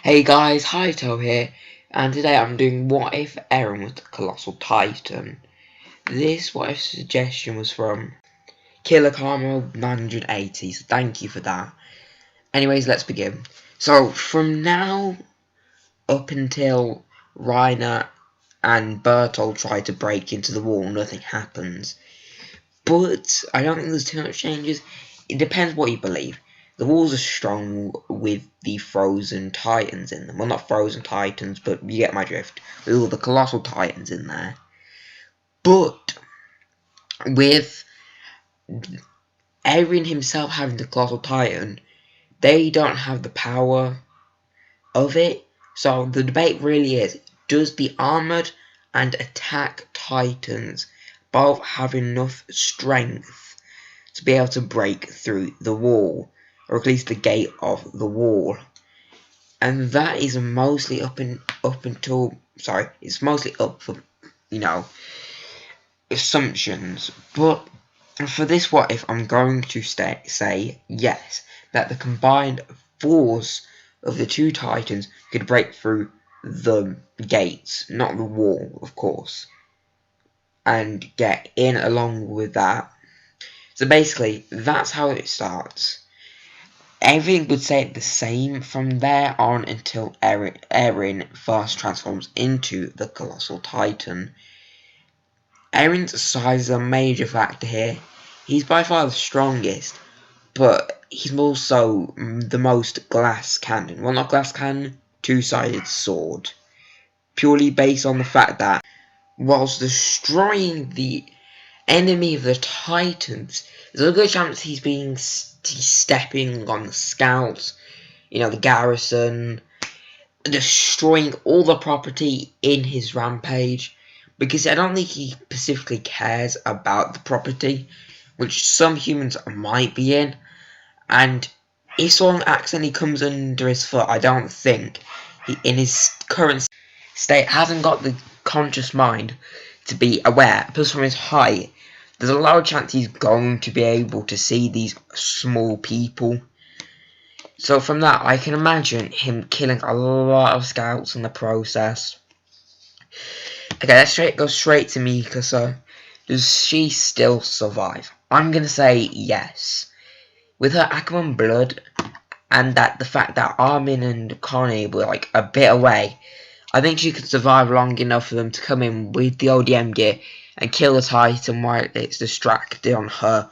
Hey guys, Hyto here, and today I'm doing What If Eren was the Colossal Titan. This What If suggestion was from Killer Karma 980, so thank you for that. Anyways, let's begin. So, from now up until Reiner and Bertolt try to break into the wall, nothing happens. But I don't think there's too much changes. It depends what you believe. The walls are strong with the frozen titans in them. Well, not frozen titans, but you get my drift. With all the colossal titans in there. But with Eren himself having the colossal titan, they don't have the power of it. So the debate really is, does the armored and attack titans both have enough strength to be able to break through the wall, or at least the gate of the wall? And that is mostly it's mostly up for, assumptions. But for this what if, I'm going to say yes, that the combined force of the two titans could break through the gates, not the wall, of course, and get in along with that. So basically, that's how it starts. Everything would stay the same from there on until Eren first transforms into the Colossal Titan. Eren's size is a major factor here. He's by far the strongest, but he's also the most glass cannon. Well, not glass cannon, two-sided sword. Purely based on the fact that, whilst destroying the enemy of the Titans, there's a good chance he's stepping on the scouts, the garrison, destroying all the property in his rampage, because I don't think he specifically cares about the property, which some humans might be in, and if someone accidentally comes under his foot, I don't think he, in his current state, hasn't got the conscious mind to be aware. Plus, from his height, there's a low chance he's going to be able to see these small people. So from that, I can imagine him killing a lot of scouts in the process. Okay, let's go straight to Mikasa. Does she still survive? I'm gonna say yes. With her Ackerman blood, and the fact that Armin and Connie were like a bit away, I think she could survive long enough for them to come in with the ODM gear and kill the Titan while it's distracted on her,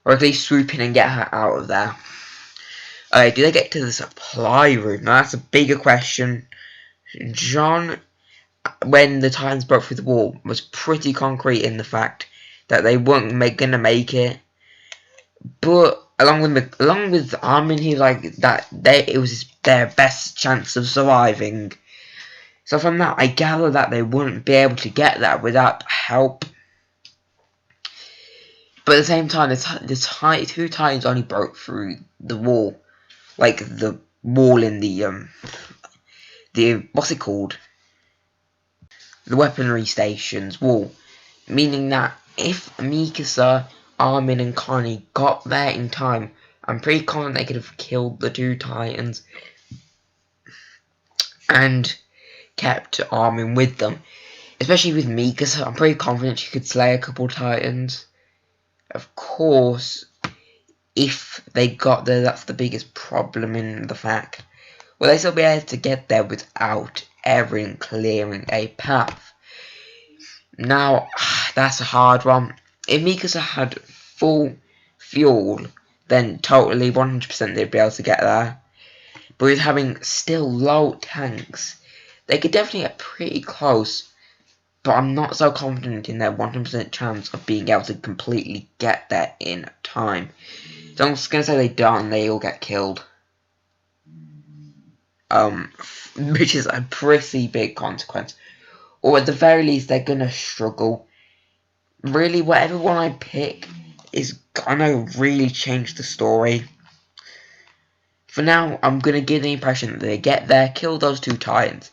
or at least swoop in and get her out of there. Do they get to the supply room? Now that's a bigger question. John, when the Titans broke through the wall, was pretty concrete in the fact that they weren't gonna make it. But along with Armin, he it was their best chance of surviving. So from that, I gather that they wouldn't be able to get there without help. But at the same time, the two Titans only broke through the wall, like the wall in the what's it called? The weaponry station's wall. Meaning that if Mikasa, Armin and Connie got there in time, I'm pretty confident they could have killed the two Titans and kept Armin with them. Especially with Mikasa, I'm pretty confident she could slay a couple Titans. Of course, if they got there, that's the biggest problem in the fact. Will they still be able to get there without Eren clearing a path? Now, that's a hard one. If Mikasa had full fuel, then totally 100% they'd be able to get there. But with having still low tanks, they could definitely get pretty close. But I'm not so confident in their 100% chance of being able to completely get there in time. So I'm just going to say they don't and they all get killed. Which is a pretty big consequence. Or at the very least, they're going to struggle. Really, whatever one I pick is gonna really change the story. For now, I'm gonna give the impression that they get there, kill those two Titans,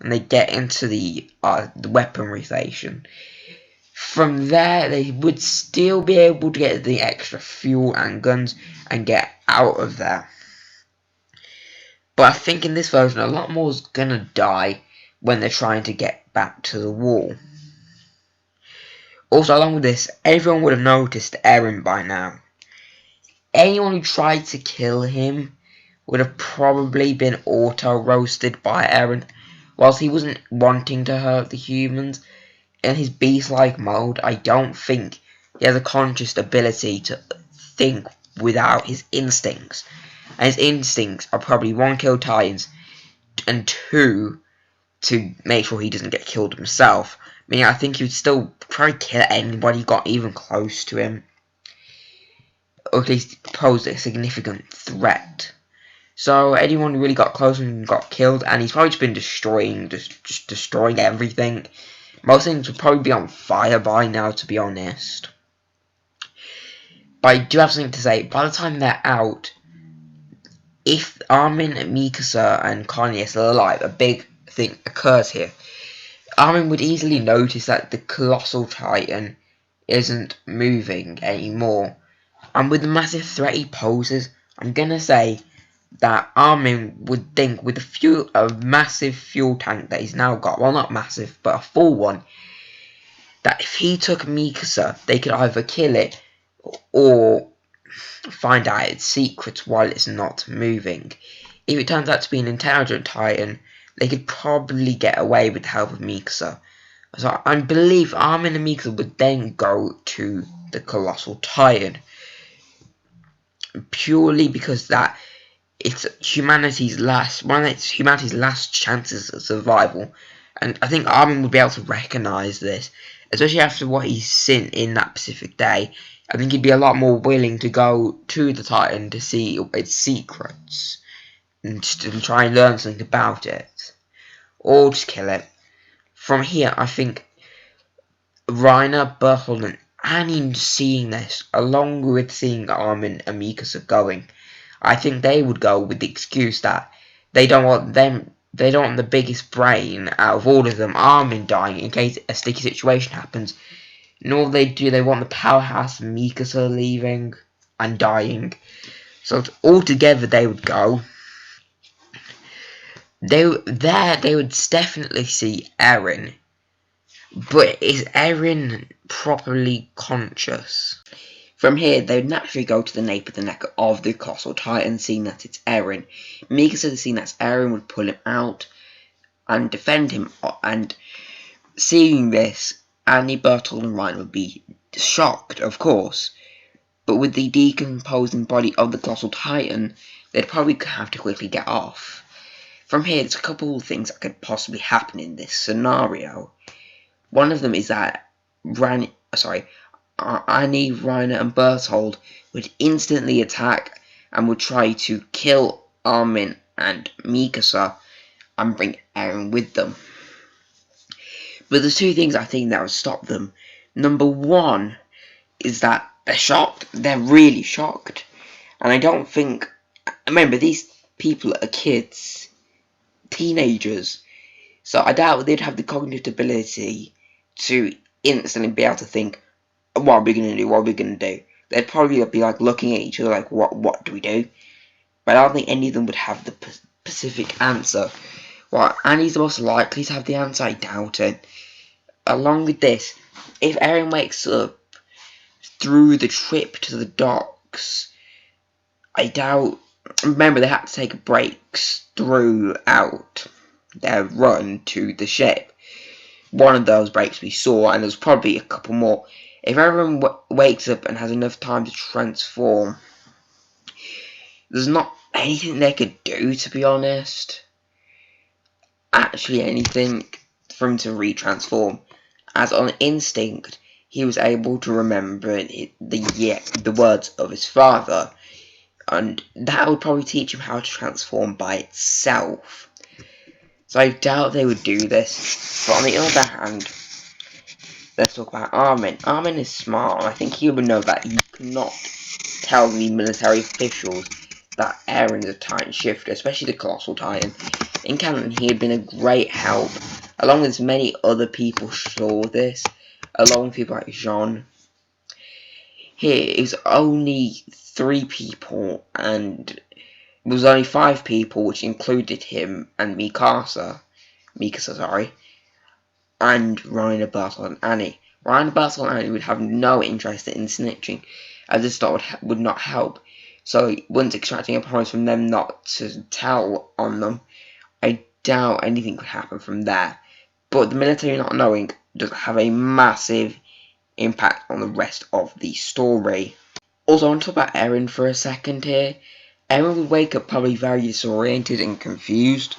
and they get into the weaponry station. From there, they would still be able to get the extra fuel and guns and get out of there. But I think in this version, a lot more is gonna die when they're trying to get back to the wall. Also, along with this, everyone would have noticed Eren by now. Anyone who tried to kill him would have probably been auto-roasted by Eren. Whilst he wasn't wanting to hurt the humans, in his beast-like mode, I don't think he has a conscious ability to think without his instincts. And his instincts are probably 1, kill Titans, and 2, to make sure he doesn't get killed himself. Meaning I think he would still probably kill anybody who got even close to him. Or at least pose a significant threat. So anyone who really got close and got killed, and he's probably just been just destroying everything. Most things would probably be on fire by now, to be honest. But I do have something to say. By the time they're out, if Armin, Mikasa, and Kanye are still alive, a big thing occurs here. Armin would easily notice that the colossal titan isn't moving anymore. And with the massive threat he poses, I'm gonna say that Armin would think with a massive fuel tank that he's now got, well, not massive, but a full one, that if he took Mikasa, they could either kill it or find out its secrets while it's not moving. If it turns out to be an intelligent titan, they could probably get away with the help of Mikasa. So I believe Armin and Mikasa would then go to the colossal titan, purely because that it's one of humanity's last chances of survival. And I think Armin would be able to recognise this, especially after what he's seen in that Pacific Day. I think he'd be a lot more willing to go to the Titan to see its secrets and to try and learn something about it, or just kill it. From here, I think Reiner, Berthold, and Annie seeing this, along with seeing Armin and Mikasa going, I think they would go with the excuse that they don't want the biggest brain out of all of them, Armin, dying in case a sticky situation happens. Nor they want the powerhouse Mikasa leaving and dying. So altogether they would go. They would definitely see Eren. But is Eren properly conscious? From here, they would naturally go to the nape of the neck of the colossal titan, seeing that it's Eren. Mikasa, seeing that it's Eren, would pull him out and defend him. And seeing this, Annie, Bertolt, and Ryan would be shocked, of course. But with the decomposing body of the colossal titan, they'd probably have to quickly get off. From here, there's a couple of things that could possibly happen in this scenario. One of them is that Annie, Reiner, and Berthold would instantly attack and would try to kill Armin and Mikasa and bring Eren with them. But there's two things I think that would stop them. Number one is that they're shocked. They're really shocked. And I don't think... Remember, these people are kids. Teenagers. So I doubt they'd have the cognitive ability to instantly be able to think, what are we going to do? What are we going to do? They'd probably be like looking at each other like, what do we do? But I don't think any of them would have the specific answer. Well, Annie's the most likely to have the answer. I doubt it. Along with this, if Eren wakes up through the trip to the docks, I doubt... Remember, they had to take breaks throughout their run to the ship. One of those breaks we saw, and there's probably a couple more. If Eren wakes up and has enough time to transform, there's not anything they could do, to be honest. Actually, anything for him to retransform. As on instinct, he was able to remember the words of his father, and that would probably teach him how to transform by itself. So I doubt they would do this. But on the other hand, let's talk about Armin. Armin is smart, and I think he would know that you cannot tell the military officials that Eren is a Titan shifter, especially the Colossal Titan. In canon, he had been a great help, along with many other people saw this, along with people like Jean. Here is only 3 people, and there was only 5 people, which included him and Mikasa, and Reiner, Bertolt, and Annie. Reiner, Bertolt, and Annie would have no interest in snitching, as this thought would not help. So once extracting a promise from them not to tell on them, I doubt anything could happen from there. But the military not knowing does have a massive impact on the rest of the story. Also, I want to talk about Eren for a second here. Eren would wake up probably very disoriented and confused.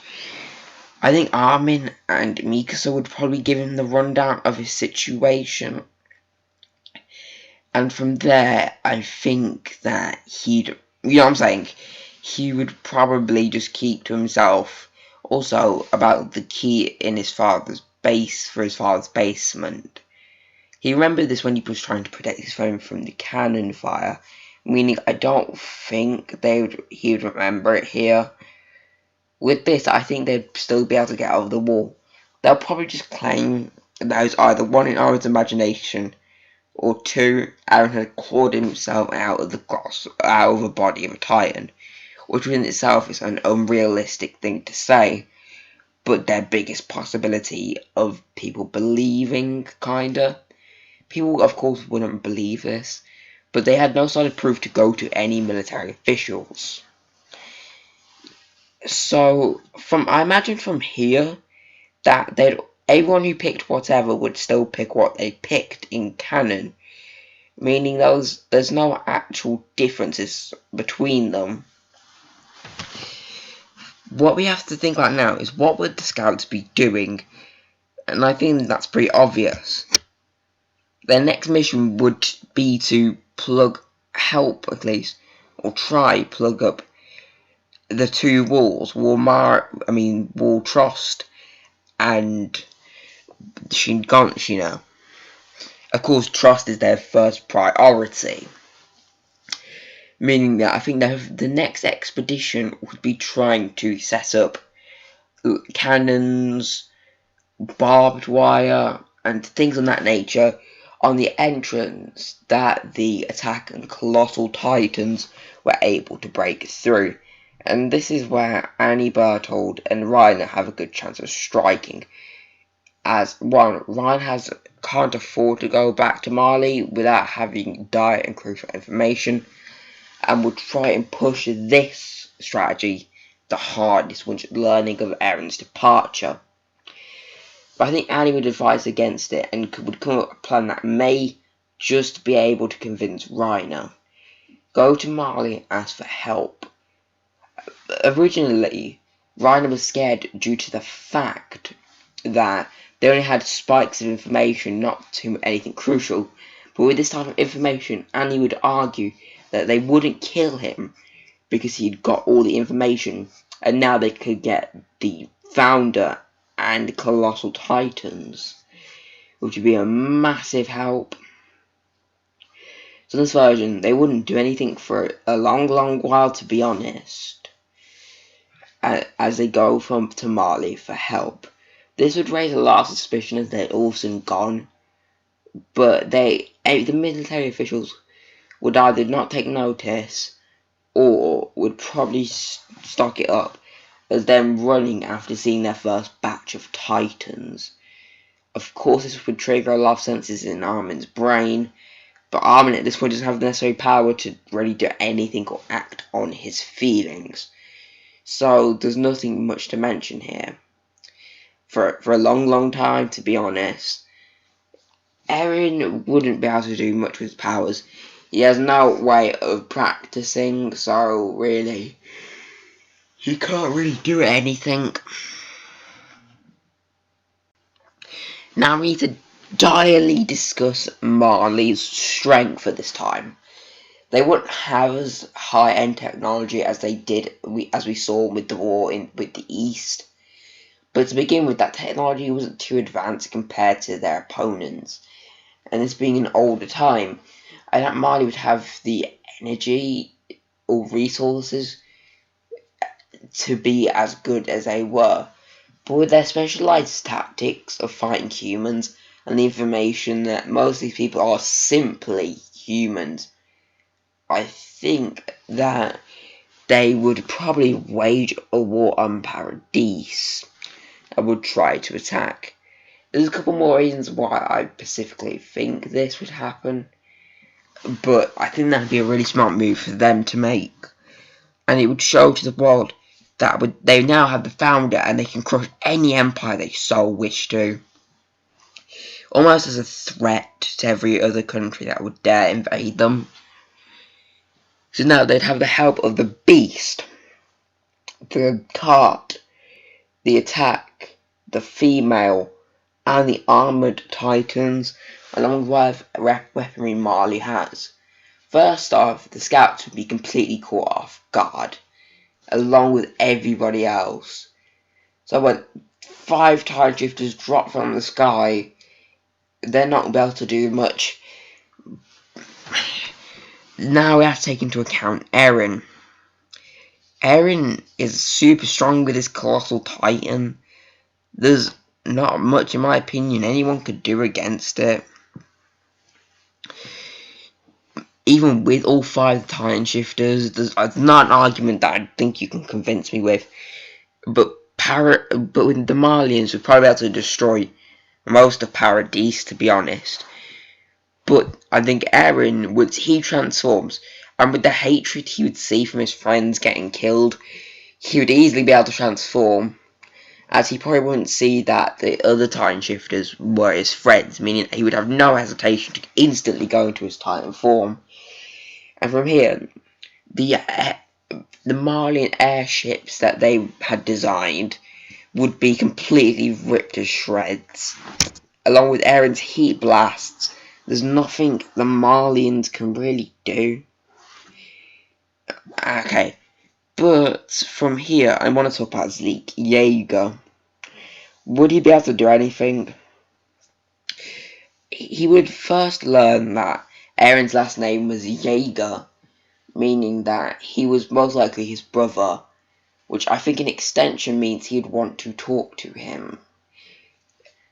I think Armin and Mikasa would probably give him the rundown of his situation. And from there, I think that he'd, you know what I'm saying? He would probably just keep to himself. Also, about the key in his father's base, for his father's basement. He remembered this when he was trying to protect his phone from the cannon fire. Meaning, I don't think he would remember it here. With this, I think they'd still be able to get over the wall. They'll probably just claim that it was either one in Aaron's imagination, or two, Aaron had clawed himself out of the body of a Titan, which within itself is an unrealistic thing to say, but their biggest possibility of people believing, kinda. People, of course, wouldn't believe this, but they had no solid proof to go to any military officials. So, I imagine from here that everyone who picked whatever would still pick what they picked in canon, meaning there's no actual differences between them. What we have to think about now is what would the scouts be doing, and I think that's pretty obvious. Their next mission would be to help at least, or try plug up the two walls, Wall Trost and Shingonshina. Of course, trust is their first priority, meaning that I think the next expedition would be trying to set up cannons, barbed wire, and things of that nature on the entrance that the attack and colossal titans were able to break through. And this is where Annie, Berthold, and Reiner have a good chance of striking. As one, Reiner can't afford to go back to Mali without having dire and crucial information, and would try and push this strategy the hardest once learning of Eren's departure. But I think Annie would advise against it and would come up with a plan that may just be able to convince Reiner. Go to Mali and ask for help. Originally, Reiner was scared due to the fact that they only had spikes of information, not too anything crucial. But with this type of information, Annie would argue that they wouldn't kill him because he'd got all the information, and now they could get the founder and colossal titans, which would be a massive help. So in this version, they wouldn't do anything for a long while, to be honest, as they go to Mali for help. This would raise a lot of suspicion as they're all soon gone, but the military officials would either not take notice or would probably stock it up as them running after seeing their first batch of titans. Of course, this would trigger a lot of senses in Armin's brain, but Armin at this point doesn't have the necessary power to really do anything or act on his feelings. So there's nothing much to mention here. For a long time, to be honest, Eren wouldn't be able to do much with his powers. He has no way of practicing, so really, he can't really do anything. Now we need to direly discuss Marley's strength at this time. They wouldn't have as high-end technology as they did, as we saw with the war with the East. But to begin with, that technology wasn't too advanced compared to their opponents. And this being an older time, I doubt Marley would have the energy or resources to be as good as they were. But with their specialized tactics of fighting humans and the information that most of these people are simply humans, I think that they would probably wage a war on Paradise and would try to attack. There's a couple more reasons why I specifically think this would happen, but I think that'd be a really smart move for them to make, and it would show to the world that they now have the founder and they can crush any empire they so wish to, almost as a threat to every other country that would dare invade them. So now they'd have the help of the Beast, the Cart, the Attack, the Female, and the Armoured Titans, along with weaponry Marley has. First off, the Scouts would be completely caught off guard, along with everybody else. So when 5 Tide Drifters drop from the sky, they're not going to be able to do much. Now we have to take into account Eren. Eren is super strong with his Colossal Titan. There's not much, in my opinion, anyone could do against it. Even with all 5 Titan Shifters, there's not an argument that I think you can convince me with. But with the Marlians, we'd probably be able to destroy most of Paradise, to be honest. But I think Eren, once he transforms, and with the hatred he would see from his friends getting killed, he would easily be able to transform, as he probably wouldn't see that the other Titan Shifters were his friends, meaning he would have no hesitation to instantly go into his Titan form. And from here, the Marlian airships that they had designed would be completely ripped to shreds. Along with Eren's heat blasts, there's nothing the Marlians can really do. Okay, but from here, I want to talk about Zeke Yeager. Would he be able to do anything? He would first learn that Eren's last name was Yeager, meaning that he was most likely his brother, which I think in extension means he'd want to talk to him.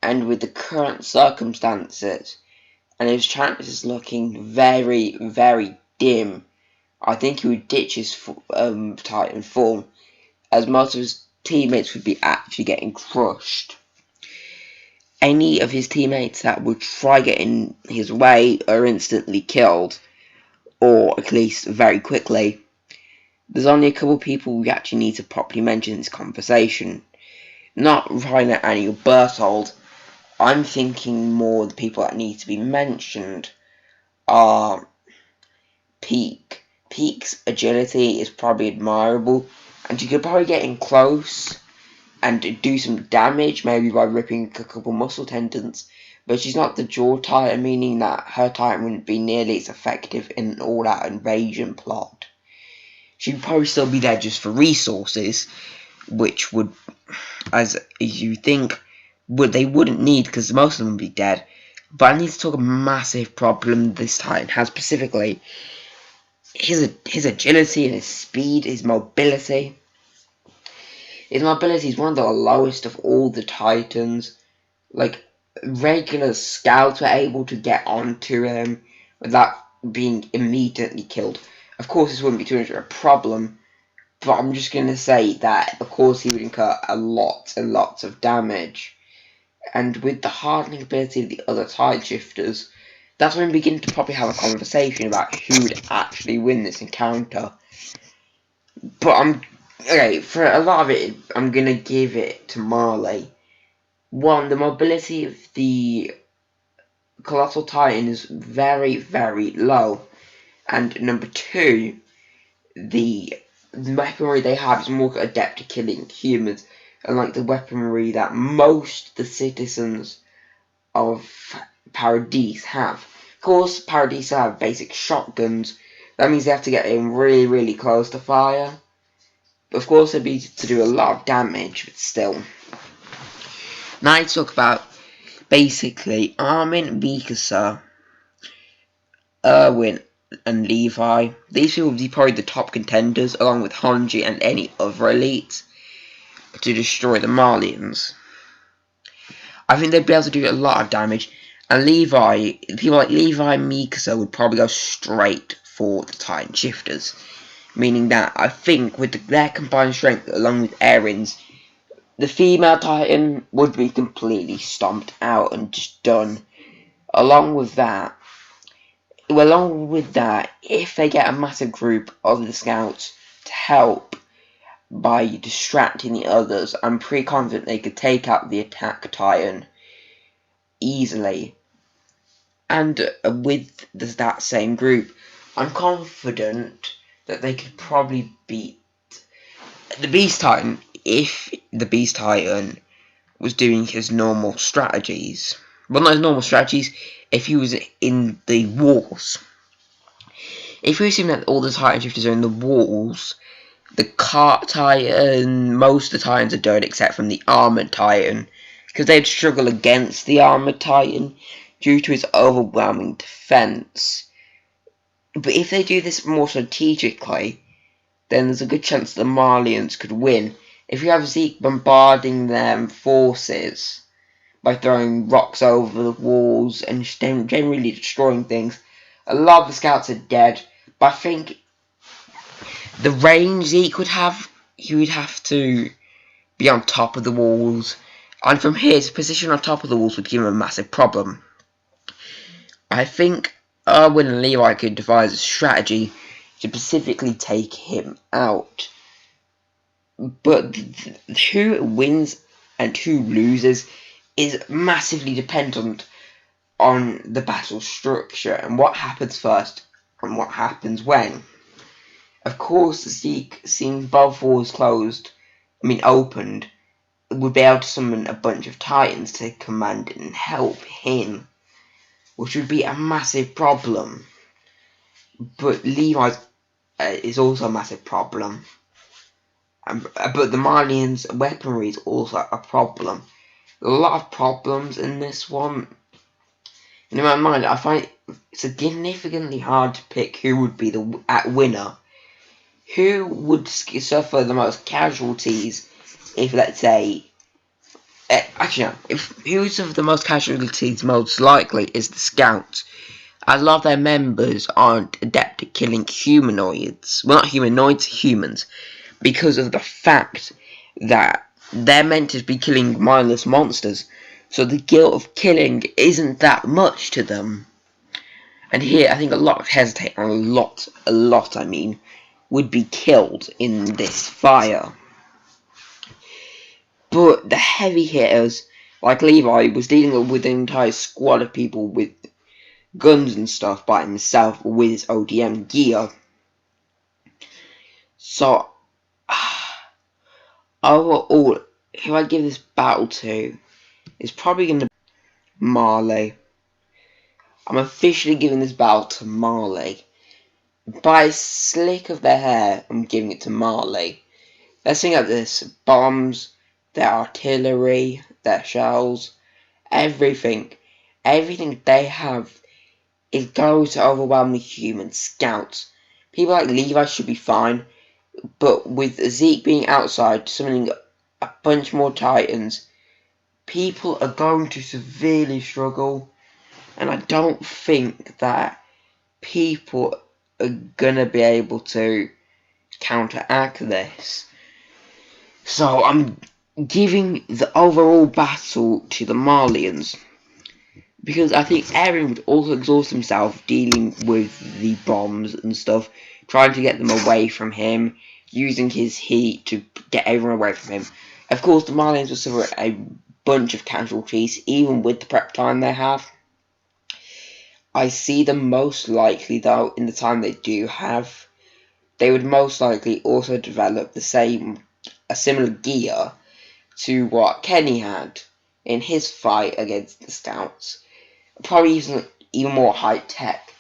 And with the current circumstances, and his chances looking very, very dim, I think he would ditch his Titan form, as most of his teammates would be actually getting crushed. Any of his teammates that would try getting his way are instantly killed, or at least very quickly. There's only a couple people we actually need to properly mention in this conversation. Not Reiner and Berthold. I'm thinking more the people that need to be mentioned are Peak. Peak's agility is probably admirable, and you could probably get in close and do some damage, maybe by ripping a couple muscle tendons, but she's not the Jaw Titan, meaning that her Titan wouldn't be nearly as effective in an all-out invasion plot. She'd probably still be there just for resources, which would, as you think, they wouldn't need, because most of them would be dead. But I need to talk a massive problem this Titan has specifically. His agility and his speed, his mobility. His mobility is one of the lowest of all the Titans. Like, regular scouts were able to get onto him without being immediately killed. Of course, this wouldn't be too much of a problem, but I'm just going to say that, of course, he would incur a lot and lots of damage. And with the hardening ability of the other Tide Shifters, that's when we begin to probably have a conversation about who would actually win this encounter. But okay, for a lot of it, I'm going to give it to Marley. One, the mobility of the Colossal Titan is very, very low. And number two, the weaponry they have is more adept at killing humans, unlike the weaponry that most of the citizens of Paradise have. Of course, Paradise have basic shotguns. That means they have to get in really, really close to fire. But of course, they'd be to do a lot of damage, but still. Now I talk about basically Armin, Mikasa, Erwin, and Levi. These people would be probably the top contenders, along with Honji and any other elites, to destroy the Marlians. I think they'd be able to do a lot of damage, and people like Levi and Mikasa would probably go straight for the Titan Shifters. meaning that I think with their combined strength along with Eren's, the female Titan would be completely stomped out and just done. Along with that, if they get a massive group of the scouts to help by distracting the others, I'm pretty confident they could take out the attack Titan easily. And with that same group, I'm confident that they could probably beat the Beast Titan if the Beast Titan was doing his normal strategies. Well, not his normal strategies, if he was in the walls. If we assume that all the Titan shifters are in the walls, the Cart Titan, most of the Titans are dead except from the Armored Titan, because they'd struggle against the Armored Titan due to its overwhelming defense. But if they do this more strategically, then there's a good chance the Marlians could win. If you have Zeke bombarding their forces by throwing rocks over the walls and generally destroying things, a lot of the scouts are dead. But I think the range Zeke would have, he would have to be on top of the walls, and from his position on top of the walls would give him a massive problem. I think Erwin and Levi could devise a strategy to specifically take him out. But who wins and who loses is massively dependent on the battle structure and what happens first and what happens when. Of course, Zeke, seeing both walls opened, would be able to summon a bunch of Titans to command and help him, which would be a massive problem. But Levi's is also a massive problem. But the Marlians' weaponry is also a problem. A lot of problems in this one. In my mind, I find it significantly hard to pick who would be the winner. Who would suffer the most casualties if, let's say, who would suffer the most casualties most likely is the Scouts. A lot of their members aren't adept at killing humanoids. Well, not humanoids, humans. Because of the fact that they're meant to be killing mindless monsters. So the guilt of killing isn't that much to them. And here, I think a lot hesitate, and a lot, would be killed in this fire. But the heavy hitters, like Levi, was dealing with an entire squad of people with guns and stuff by himself with his ODM gear. So, overall, who I give this battle to is probably going to be Marley. I'm officially giving this battle to Marley. By a slick of their hair, I'm giving it to Marley. Let's think of this. Bombs, their artillery, their shells, everything they have is going to overwhelm the human scouts. People like Levi should be fine, but with Zeke being outside, summoning a bunch more Titans, people are going to severely struggle, and I don't think that people are gonna be able to counteract this. So I'm giving the overall battle to the Marlians, because I think Eren would also exhaust himself dealing with the bombs and stuff, trying to get them away from him, using his heat to get everyone away from him. Of course, the Marlians will suffer a bunch of casualties, even with the prep time they have. I see them most likely, though, in the time they do have, they would most likely also develop a similar gear to what Kenny had in his fight against the Scouts. Probably using even more high tech.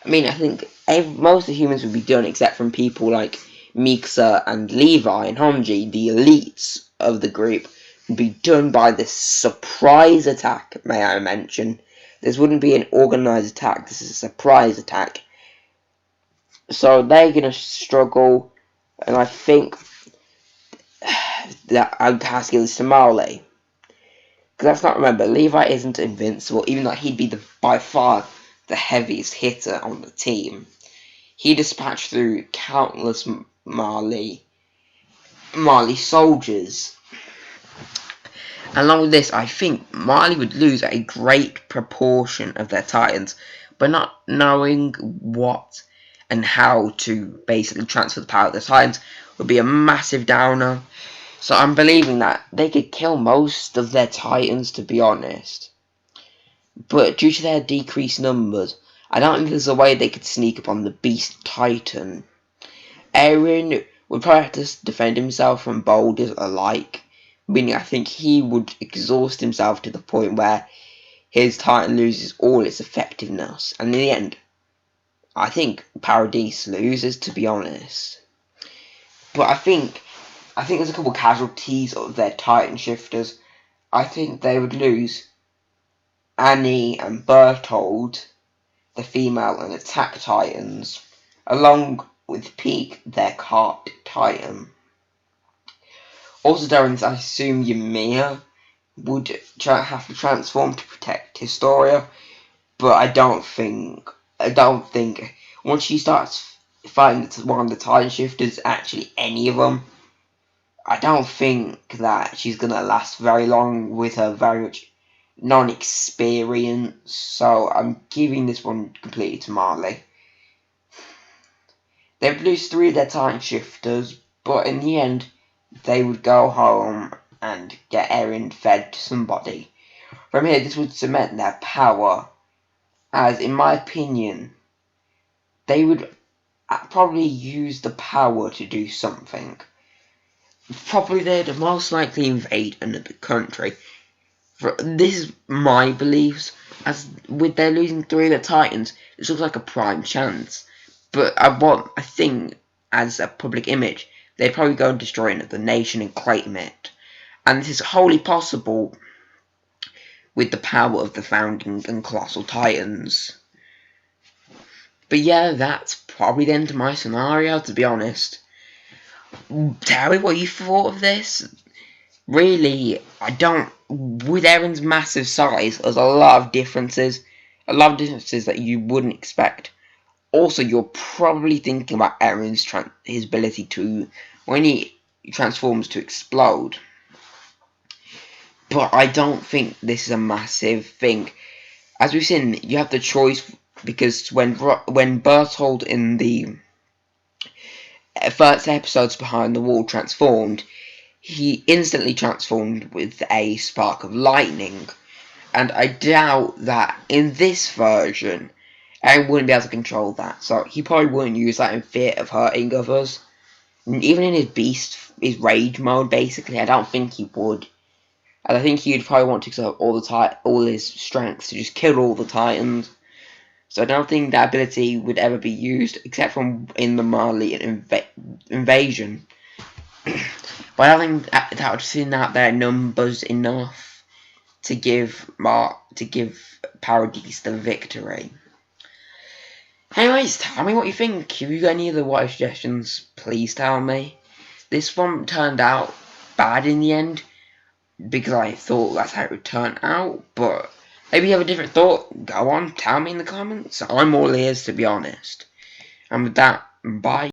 I think most of the humans would be done except from people like Miksa and Levi and Honji, the elites of the group, would be done by this surprise attack, may I mention. This wouldn't be an organized attack, this is a surprise attack. So they're going to struggle, and I think that I would have to give this to Marley. Because let's not remember, Levi isn't invincible, even though he'd be by far the heaviest hitter on the team. he dispatched through countless Marley soldiers. Along with this, I think Marley would lose a great proportion of their Titans, but not knowing what and how to basically transfer the power of the Titans would be a massive downer. So I'm believing that they could kill most of their Titans, to be honest. But due to their decreased numbers, I don't think there's a way they could sneak upon the Beast Titan. Eren would probably have to defend himself from boulders alike, meaning I think he would exhaust himself to the point where his Titan loses all its effectiveness. And in the end, I think Paradis loses, to be honest. But I think there's a couple casualties of their Titan shifters. I think they would lose Annie and Bertold, the female and attack Titans, along with Peak, their cart Titan. Also during this, I assume Ymir would have to transform to protect Historia, but I don't think once she starts fighting one of the Titan shifters, actually any of them, I don't think that she's gonna last very long with her very much non-experience. So I'm giving this one completely to Marley. They would lose 3 of their Titan shifters, but in the end, they would go home and get Eren fed to somebody. From here, this would cement their power, as in my opinion, they would probably use the power to do something. Probably they'd most likely invade another country. This is my beliefs, as with their losing 3 of their Titans, this looks like a prime chance. But I think, as a public image, they'd probably go and destroy another nation and claim it. And this is wholly possible with the power of the founding and colossal Titans. But yeah, that's probably the end of my scenario, to be honest. Tell me what you thought of this. Really, with Eren's massive size, there's a lot of differences. That you wouldn't expect. Also, you're probably thinking about Eren's his ability to, when he transforms, to explode. But I don't think this is a massive thing. As we've seen, you have the choice, because when Bertold in the first episodes Behind the Wall transformed, he instantly transformed with a spark of lightning. And I doubt that in this version, Eren wouldn't be able to control that. So he probably wouldn't use that in fear of hurting others. And even in his rage mode, basically, I don't think he would. And I think he'd probably want to exert all his strength to just kill all the Titans. So I don't think that ability would ever be used, except from in the Marley invasion. But I don't think that would thin out their numbers enough to give Paradis the victory. Anyways, tell me what you think. If you got any other what if suggestions, please tell me. This one turned out bad in the end, because I thought that's how it would turn out, but maybe you have a different thought. Go on, tell me in the comments. I'm all ears, to be honest. And with that, bye.